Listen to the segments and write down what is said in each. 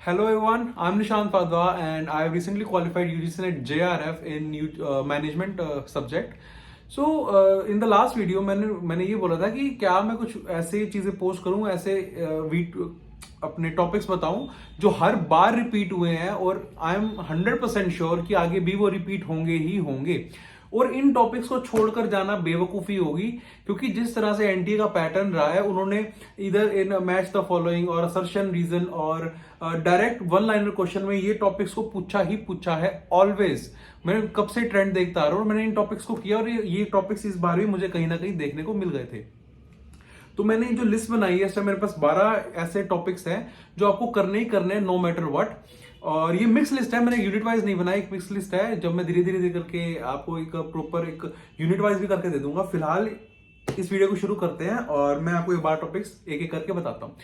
Hello everyone, I'm Nishant Padwa and I have recently qualified UGC NET JRF in management subject. In the last video मैंने ये बोला था कि क्या मैं कुछ ऐसे चीजें पोस्ट करूं, ऐसे अपने टॉपिक्स बताऊं जो हर बार रिपीट हुए हैं और आई एम 100% श्योर कि आगे भी वो रिपीट होंगे ही होंगे। और इन टॉपिक्स को छोड़कर जाना बेवकूफी होगी, क्योंकि जिस तरह से एनटीए का पैटर्न रहा है, उन्होंने इधर इन मैच द फॉलोइंग और असर्शन रीजन और डायरेक्ट वन लाइनर क्वेश्चन में ये टॉपिक्स को पूछा है ऑलवेज। मैं कब से ट्रेंड देखता आ रहा हूं, मैंने इन टॉपिक्स को किया और ये टॉपिक्स इस बार भी मुझे कहीं ना कहीं देखने को मिल गए थे। तो मैंने जो लिस्ट बनाई है, इसमें मेरे पास 12 ऐसे टॉपिक्स हैं जो आपको करने ही करने हैं नो मैटर व्हाट। और ये मिक्स लिस्ट है, मैंने यूनिट वाइज नहीं बनाई, एक मिक्स लिस्ट है। जब मैं धीरे धीरे करके आपको एक प्रॉपर एक यूनिट वाइज भी करके दे दूंगा। फिलहाल इस वीडियो को शुरू करते हैं और मैं आपको ये 12 टॉपिक्स एक एक करके बताता हूँ।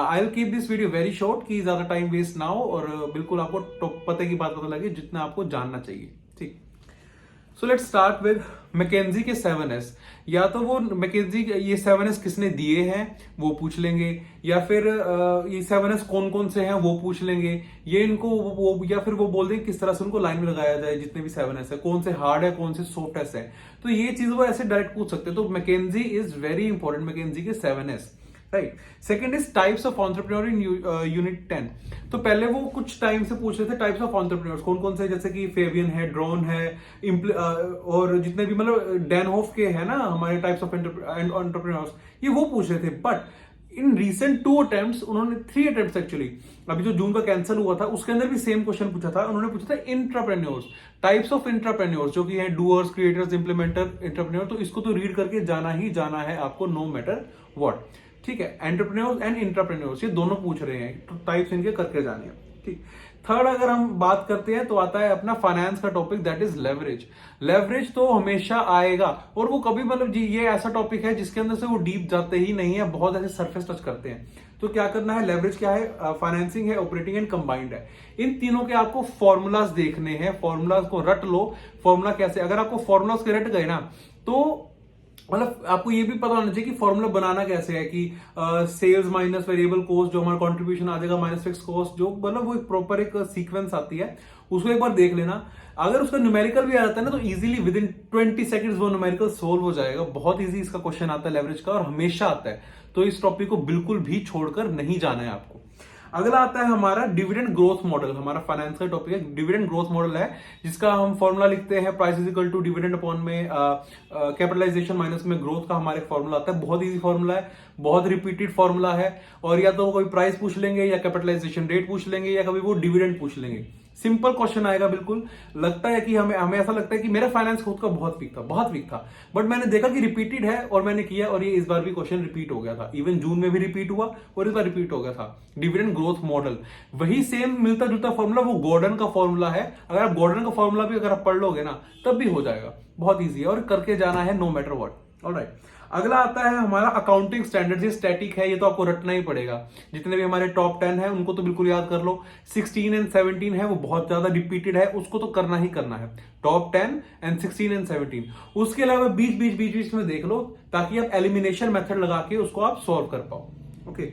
I will keep this video very short कि ज्यादा टाइम वेस्ट ना हो और बिल्कुल आपको पते की बात पता लगे जितना आपको जानना चाहिए। ठीक, so let's start with McKinsey के 7S। या तो वो मैकेंजी ये 7S किसने दिए हैं वो पूछ लेंगे, या फिर ये 7S कौन कौन से हैं वो पूछ लेंगे, ये इनको वो या फिर वो बोल देंगे किस तरह से उनको लाइन में लगाया जाए। जितने भी 7S है, कौन से हार्ड है कौन से सॉफ्ट है, तो ये चीज वो ऐसे डायरेक्ट पूछ सकते हैं। तो McKinsey is very important, McKinsey के 7S, right. Second is types of entrepreneur in unit 10। तो पहले वो कुछ टाइम से पूछ रहे थे टाइप्स ऑफ एंटरप्रेन्योर्स कौन कौन से, जैसे कि फेबियन है, ड्रोन है, और जितने भी मतलब डेनहोफ के है ना हमारे टाइप्स ऑफ एंटरप्रेन्योर्स, ये वो पूछ रहे थे। बट इन रिसेंट 2 अटेम्प्ट्स, उन्होंने 3 अटेम्प्ट्स एक्चयुअली, अभी जो जून का कैंसिल हुआ था उसके अंदर भी सेम क्वेश्चन पूछा था। उन्होंने पूछा था इंट्राप्रेन्योर्स, टाइप्स ऑफ इंट्राप्रेन्योर्स, जो कि है डूअर्स, क्रिएटर्स, इंप्लीमेंटर, इंटरप्रेन्योर। तो इसको तो रीड करके जाना ही जाना है आपको नो मैटर व्हाट। ठीक है, एंटरप्रेन्योर्स एंड इंट्राप्रेन्योर्स ये दोनों पूछ रहे हैं, तो टाइप्स इनके करके जाने हैं। ठीक, थर्ड अगर हम बात करते हैं तो आता है अपना फाइनेंस का topic, that is leverage. Leverage तो हमेशा आएगा और वो कभी मतलब जी ये ऐसा टॉपिक है जिसके अंदर से वो डीप जाते ही नहीं है, बहुत ऐसे सरफेस टच करते हैं। तो क्या करना है, लेवरेज क्या है, फाइनेंसिंग है, ऑपरेटिंग एंड कंबाइंड है। इन तीनों के आपको फॉर्मूलाज देखने हैं, फॉर्मूलाज को रट लो। फॉर्मूला कैसे, अगर आपको फॉर्मूलाज के रट गए ना तो मतलब आपको ये भी पता होना चाहिए कि फॉर्मूला बनाना कैसे है, कि सेल्स माइनस वेरिएबल कॉस्ट, जो हमारा कंट्रीब्यूशन आ जाएगा, माइनस फिक्स कॉस्ट, जो मतलब वो एक प्रॉपर एक सीक्वेंस आती है, उसको एक बार देख लेना। अगर उसका न्यूमेरिकल भी आ जाता है ना तो इजीली विद इन 20 सेकंड्स वो न्यूमेरिकल सोल्व हो जाएगा। बहुत इजी इसका क्वेश्चन आता है लेवरेज का और हमेशा आता है, तो इस टॉपिक को बिल्कुल भी छोड़कर नहीं जाना है आपको। अगला आता है हमारा डिविडेंड ग्रोथ मॉडल, हमारा फाइनेंस का टॉपिक है। डिविडेंड ग्रोथ मॉडल है जिसका हम फॉर्मूला लिखते हैं price is equal to dividend upon में कैपिटलाइजेशन माइनस में ग्रोथ का हमारे फॉर्मूला आता है। बहुत इजी फॉर्मूला है, बहुत रिपीटेड फॉर्मूला है, और या तो कोई प्राइस पूछ लेंगे या कैपिटलाइजेशन रेट पूछ लेंगे या कभी वो डिविडेंड पूछ लेंगे। सिंपल क्वेश्चन आएगा बिल्कुल। लगता है कि हमें ऐसा लगता है कि मेरा फाइनेंस खुद का बहुत वीक था, बट मैंने देखा कि रिपीटेड है और मैंने किया, और ये इस बार भी क्वेश्चन रिपीट हो गया था। इवन जून में भी रिपीट हुआ और इस बार रिपीट हो गया था। डिविडेंड ग्रोथ मॉडल वही सेम मिलता जुलता फॉर्मूला, वो गॉर्डन का फॉर्मूला है। अगर आप गॉर्डन का फॉर्मूला भी अगर आप पढ़ लोगे ना तब भी हो जाएगा, बहुत ईजी है और करके जाना है नो मैटर व्हाट। ऑलराइट, अगला आता है हमारा अकाउंटिंग स्टैंडर्ड। ये स्टैटिक है, ये तो आपको रटना ही पड़ेगा। जितने भी हमारे टॉप 10 है उनको तो बिल्कुल याद कर लो। 16 एंड 17 है, वो बहुत ज्यादा रिपीटेड है, उसको तो करना ही करना है। टॉप 10 एंड 16 एंड 17, उसके अलावा बीच में देख लो ताकि आप एलिमिनेशन मेथड लगा के उसको आप सॉल्व कर पाओ। ओके,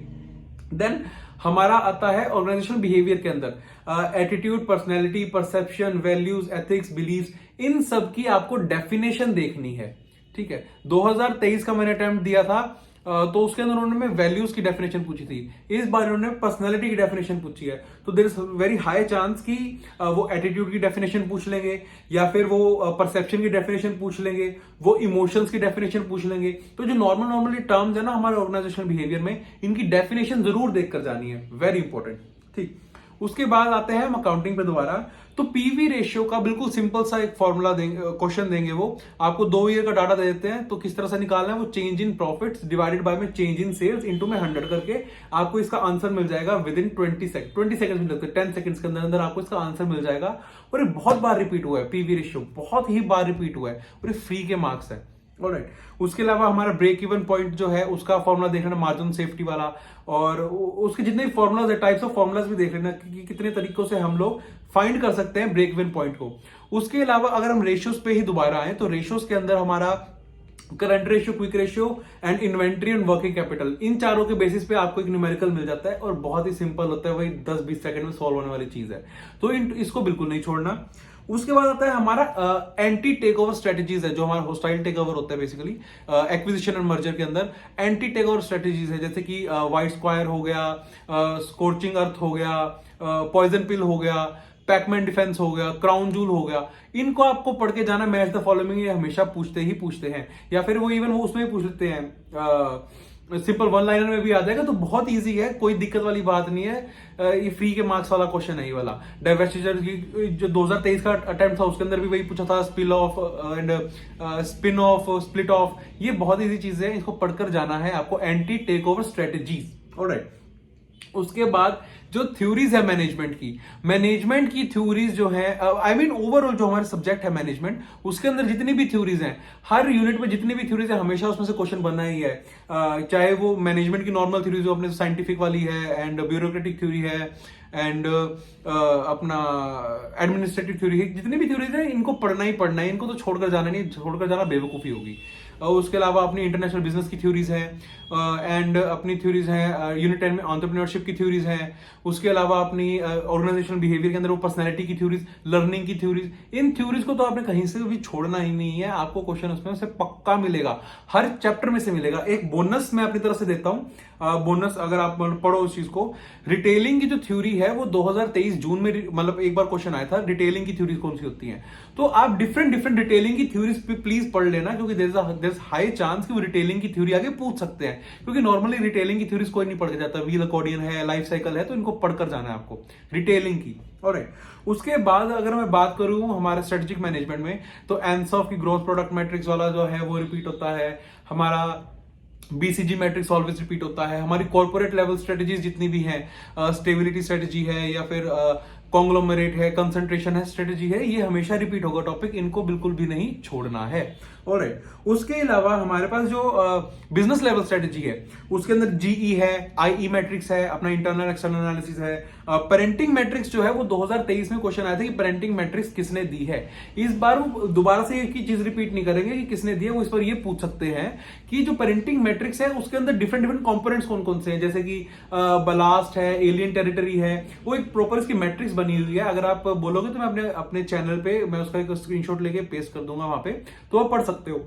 देन हमारा आता है ऑर्गेनाइजेशनल बिहेवियर के अंदर attitude, personality, perception, values, ethics, beliefs, इन सब की आपको डेफिनेशन देखनी है। ठीक है, 2023 का मैंने अटेम्प्ट दिया था, तो उसके अंदर उन्होंने वैल्यूज की डेफिनेशन पूछी थी। इस बार उन्होंने पर्सनैलिटी की डेफिनेशन पूछी है, तो there is very high chance कि वो एटीट्यूड की डेफिनेशन पूछ लेंगे, या फिर वो परसेप्शन की डेफिनेशन पूछ लेंगे, वो इमोशंस की डेफिनेशन पूछ लेंगे। तो जो नॉर्मली टर्म्स है ना हमारे ऑर्गेनाइजेशनल बिहेवियर में, इनकी डेफिनेशन जरूर देखकर जानी है, वेरी इंपॉर्टेंट। ठीक, उसके बाद आते हैं हम अकाउंटिंग पे दोबारा। तो पीवी रेशियो का बिल्कुल सिंपल सा एक फॉर्मूला देंगे, क्वेश्चन देंगे। वो आपको 2 ईयर का डाटा दे देते हैं, तो किस तरह से निकालना है, वो change in profits divided by में चेंज इन सेल्स इनटू में 100 करके आपको इसका आंसर मिल जाएगा विद इन 20 सेकंड में लगते हैं, 10 सेकंड्स के अंदर अंदर आपको इसका आंसर मिल जाएगा। और ये बहुत बार रिपीट हुआ है, पीवी रेशियो बहुत ही बार रिपीट हुआ है और ये फ्री के मार्क्स है। ऑलराइट, उसके अलावा हमारा ब्रेक इवन पॉइंट जो है उसका फॉर्मूला देख लेना, मार्जिन सेफ्टी वाला, और उसके जितने भी फॉर्मूलाज है, टाइप्स ऑफ फॉर्मूलाज भी देख लेना कि कितने तरीकों से हम लोग फाइंड कर सकते हैं ब्रेक इवन पॉइंट को। उसके अलावा अगर हम रेशियोज पे ही दोबारा आए तो रेशियोज के अंदर हमारा current ratio, quick ratio and inventory and working capital, इन चारों के बेसिस पे आपको एक न्यूमेरिकल मिल जाता है और बहुत ही सिंपल होता है, वही 10-20 सेकंड में सॉल्व होने वाली चीज है। तो इसको बिल्कुल नहीं छोड़ना। उसके बाद आता है हमारा एंटी टेक ओवर स्ट्रेटेजीज है, जो हमारा होस्टाइल टेक ओवर होता है बेसिकली एक्विजिशन एंड मर्जर के अंदर। एंटी टेक ओवर स्ट्रेटेजीज है जैसे कि व्हाइट स्क्वायर हो गया, स्कोर्चिंग अर्थ हो गया, पॉइजन पिल हो गया, पैकमैन डिफेंस हो गया, क्राउन जूल हो गया। इनको आपको पढ़ के जाना, मैच द फॉलोइंग, ये हमेशा पूछते हैं, या फिर वो इवन वो उसमें भी पूछ लेते हैं, सिंपल वन लाइनर में भी आ जाएगा। तो बहुत इजी है, कोई दिक्कत वाली बात नहीं है। ये फ्री के मार्क्स वाला क्वेश्चन है ये वाला। डाइवर्सिटी जो 2023 का अटेम्प्ट था उसके अंदर भी वही पूछा था, spill of and spin off, split of. ये बहुत इजी चीज है, इसको पढ़कर जाना है आपको, anti take over strategies. Alright, उसके बाद जो थ्योरीज है मैनेजमेंट की थ्योरीज जो है, आई मीन ओवरऑल जो हमारे सब्जेक्ट है मैनेजमेंट, उसके अंदर जितनी भी थ्योरीज हैं, हर यूनिट में जितनी भी थ्योरीज है, हमेशा उसमें से क्वेश्चन बनना ही है। चाहे वो मैनेजमेंट की नॉर्मल थ्योरी जो अपने साइंटिफिक वाली है, एंड ब्यूरोक्रेटिक थ्योरी है, एंड अपना एडमिनिस्ट्रेटिव थ्योरी है, जितनी भी थ्योरीज है इनको पढ़ना ही पढ़ना है, इनको तो छोड़कर जाना नहीं, छोड़कर जाना बेवकूफी होगी। उसके अलावा अपनी इंटरनेशनल बिजनेस की थ्योरीज है, एंड अपनी थ्योरीज है यूनिट 10 में एंटरप्रेन्योरशिप की थ्योरीज है। उसके अलावा अपनी ऑर्गेनाइजेशनल बिहेवियर के अंदर वो पर्सनैलिटी की थ्योरीज, लर्निंग की थ्योरीज। इन थ्योरीज को तो आपने कहीं से भी छोड़ना ही नहीं है, आपको क्वेश्चन उसमें से पक्का मिलेगा, हर चैप्टर में से मिलेगा। एक बोनस मैं अपनी तरफ से देता हूं, बोनस अगर आप पढ़ो उस चीज को, रिटेलिंग की जो थ्योरी है वो 2023 जून में मतलब एक बार क्वेश्चन आया था, रिटेलिंग की थ्योरीज कौन सी होती हैं। तो आप डिफरेंट रिटेलिंग की थ्योरीज पे प्लीज पढ़ लेना, क्योंकि देयर इज हाई चांस कि वो रिटेलिंग की थ्योरी आगे पूछ सकते हैं, क्योंकि नॉर्मली रिटेलिंग की थ्योरीज कोई नहीं पढ़ के जाता। व्हील अकॉर्डियन है, लाइफ साइकिल है, तो इनको पढ़कर जाना है आपको रिटेलिंग की। ऑलराइट, उसके बाद अगर मैं बात करूं हमारे स्ट्रेटेजिक मैनेजमेंट में, तो एनसॉफ की ग्रोथ प्रोडक्ट मैट्रिक्स वाला जो है वो रिपीट होता है, हमारा बीसीजी मैट्रिक्स ऑलवेज रिपीट होता है, हमारी कॉर्पोरेट लेवल स्ट्रेटेजीज जितनी भी हैं, स्टेबिलिटी स्ट्रेटेजी है, या फिर कॉन्ग्लोमरेट है, कंसंट्रेशन है, स्ट्रेटेजी है, ये हमेशा रिपीट होगा टॉपिक, इनको बिल्कुल भी नहीं छोड़ना है। ऑलराइट, उसके अलावा हमारे पास जो बिजनेस लेवल स्ट्रेटेजी है उसके अंदर जीई है, आईई मैट्रिक्स है, अपना इंटरनल एक्सटर्नल एनालिसिस है। पेरेंटिंग मैट्रिक्स जो है वो 2023 में क्वेश्चन आया था कि पेरेंटिंग मैट्रिक्स किसने दी है। इस बार वो दोबारा से एक ही चीज रिपीट नहीं करेंगे कि किसने दी है, वो इस पर ये पूछ सकते हैं कि जो पेरेंटिंग मैट्रिक्स है उसके अंदर डिफरेंट कंपोनेंट्स कौन कौन से हैं, जैसे कि बलास्ट है, एलियन टेरिटरी है, वो एक प्रॉपर इसकी मैट्रिक्स बनी हुई है। अगर आप बोलोगे तो मैं अपने चैनल पे मैं उसका एक स्क्रीनशॉट लेके पेस्ट कर दूंगा वहां पे, तो आप पढ़ सकते हो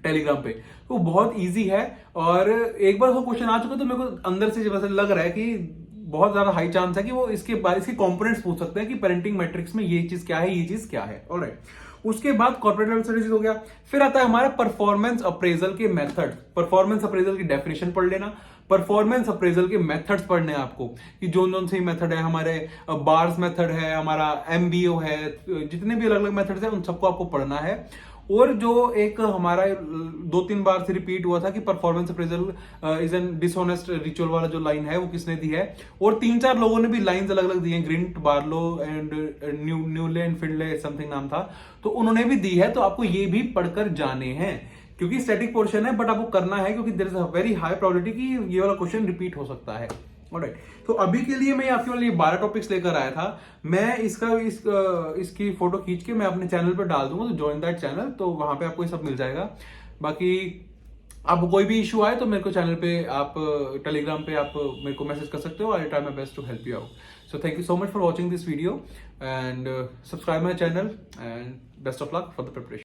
टेलीग्राम पे। तो बहुत इजी है, और एक बार वो क्वेश्चन आ चुका तो मेरे को अंदर से वैसे लग रहा है कि बहुत ज्यादा हाई चांस है कि वो इसके कंपोनेंट्स पूछ सकते हैं कि पेरेंटिंग मैट्रिक्स में ये चीज क्या है, ये चीज क्या है। ऑलराइट, उसके बाद कॉर्पोरेट लेवल स्ट्रेटेजी हो गया। फिर आता है हमारा परफॉर्मेंस अप्रेजल के मेथड। परफॉर्मेंस अप्रेजल की डेफिनेशन पढ़ लेना, परफॉर्मेंस अप्रेजल के मेथड्स पढ़ने हैं आपको कि जोन से मेथड है, हमारे बार्स मेथड है, हमारा एमबीओ है, जितने भी अलग अलग मेथड्स हैं उन सबको आपको पढ़ना है। और जो एक हमारा 2-3 बार से रिपीट हुआ था कि performance appraisal is an dishonest ritual वाला जो लाइन है वो किसने दी है, और 3-4 लोगों ने भी लाइंस अलग अलग दी हैं, Grint, Barlow and Newley and Findley something नाम था, तो उन्होंने भी दी है। तो आपको ये भी पढ़कर जाने हैं, क्योंकि स्टैटिक पोर्शन है, बट आपको करना है, क्योंकि there is a very high probability कि ये वाला क्वेश्चन रिपीट हो सकता है। ऑलराइट, तो अभी के लिए मैं आपके लिए 12 टॉपिक्स लेकर आया था। मैं इसकी फोटो खींच के मैं अपने चैनल पर डाल दूंगा, तो ज्वाइन दैट चैनल, तो वहां पे आपको ये सब मिल जाएगा। बाकी आपको कोई भी इशू आए तो मेरे को चैनल पे आप टेलीग्राम पे आप मेरे को मैसेज कर सकते हो। I try my best to help you out. So thank you so much for watching this video and subscribe my channel and best of luck for the preparation.